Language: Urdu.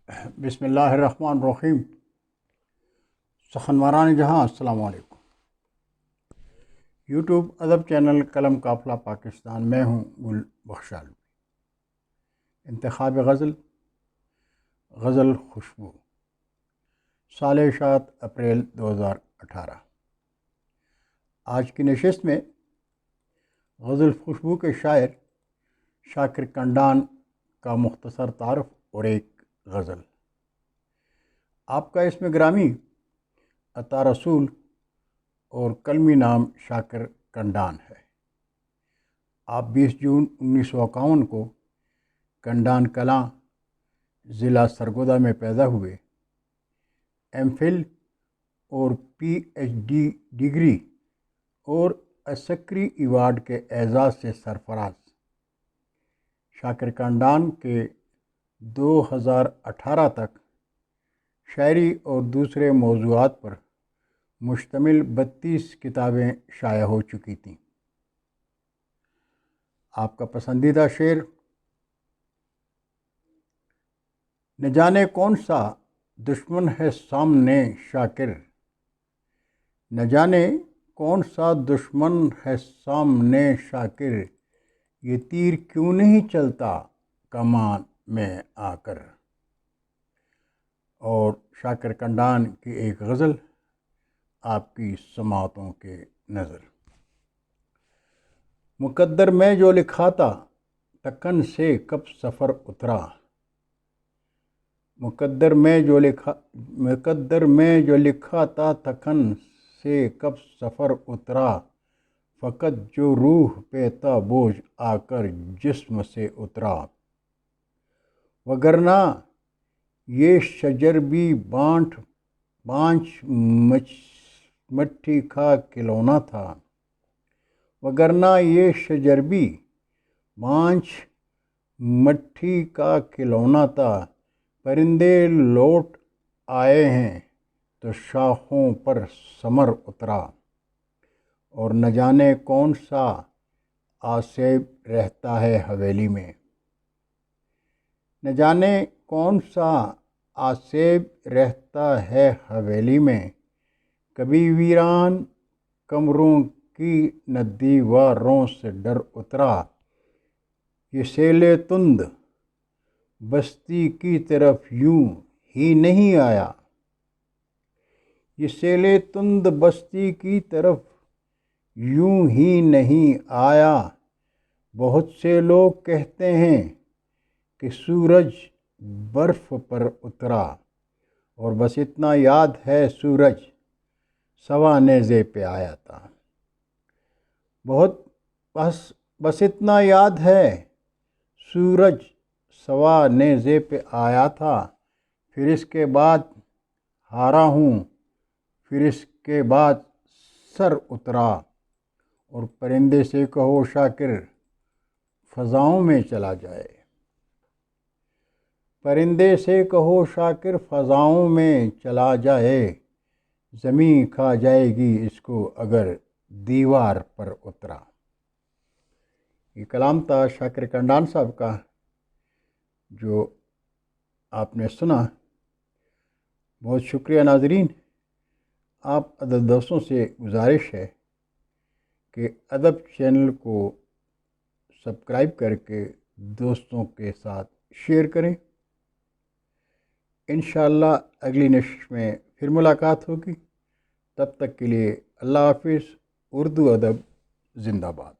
بسم اللہ الرحمن الرحیم۔ سخنواران جہاں السلام علیکم۔ یوٹیوب ادب چینل قلم قافلہ پاکستان، میں ہوں گل بخشالوی۔ انتخاب غزل خوشبو، سال اشاعت اپریل 2018۔ آج کی نشست میں غزل خوشبو کے شاعر شاکر کنڈان کا مختصر تعارف اور ایک غزل۔ آپ کا اسم گرامی عطا رسول اور قلمی نام شاکر کنڈان ہے۔ آپ 20 جون 1951 کو کنڈان کلاں ضلع سرگودا میں پیدا ہوئے۔ ایم فل اور پی ایچ ڈی ڈگری اور عسکری ایوارڈ کے اعزاز سے سرفراز۔ شاکر کنڈان کے 2018 تک شاعری اور دوسرے موضوعات پر مشتمل 32 کتابیں شائع ہو چکی تھیں۔ آپ کا پسندیدہ شعر نہ جانے کون سا دشمن ہے سامنے شاکر، نہ جانے کون سا دشمن ہے سامنے شاکر، یہ تیر کیوں نہیں چلتا کمان میں آ کر۔ اور شاکر کنڈان کی ایک غزل آپ کی سماعتوں کے نظر۔ مقدر میں جو لکھا تھا تکن سے کب سفر اترا، مقدر میں جو لکھا تھا تکن سے کب سفر اترا، فقط جو روح پہ تھا بوجھ آ کر جسم سے اترا، وگرنہ یہ شجر بھی بانچ مٹھی کا کھلونا تھا، وگرنہ یہ شجر بھی بانچ مٹھی کا کھلونا تھا، پرندے لوٹ آئے ہیں تو شاخوں پر ثمر اترا، اور نہ جانے کون سا آسیب رہتا ہے حویلی میں، نہ جانے کون سا آسیب رہتا ہے حویلی میں، کبھی ویران کمروں کی نہ دیواروں سے ڈر اترا، یہ سیل تند بستی کی طرف یوں ہی نہیں آیا، یہ سیل تند بستی کی طرف یوں ہی نہیں آیا، بہت سے لوگ کہتے ہیں کہ سورج برف پر اترا، اور بس اتنا یاد ہے سورج سوا نیزے پہ آیا تھا، بس اتنا یاد ہے سورج سوا نیزے پہ آیا تھا، پھر اس کے بعد ہارا ہوں، پھر اس کے بعد سر اترا، اور پرندے سے کہو شاکر فضاؤں میں چلا جائے، پرندے سے کہو شاکر فضاؤں میں چلا جائے، زمین کھا جائے گی اس کو اگر دیوار پر اترا۔ یہ کلام تھا شاکر کنڈان صاحب کا جو آپ نے سنا۔ بہت شکریہ ناظرین۔ آپ ادب دوستوں سے گزارش ہے کہ ادب چینل کو سبسکرائب کر کے دوستوں کے ساتھ شیئر کریں۔ انشاءاللہ اگلی نشست میں پھر ملاقات ہوگی۔ تب تک کے لیے اللہ حافظ۔ اردو ادب زندہ باد۔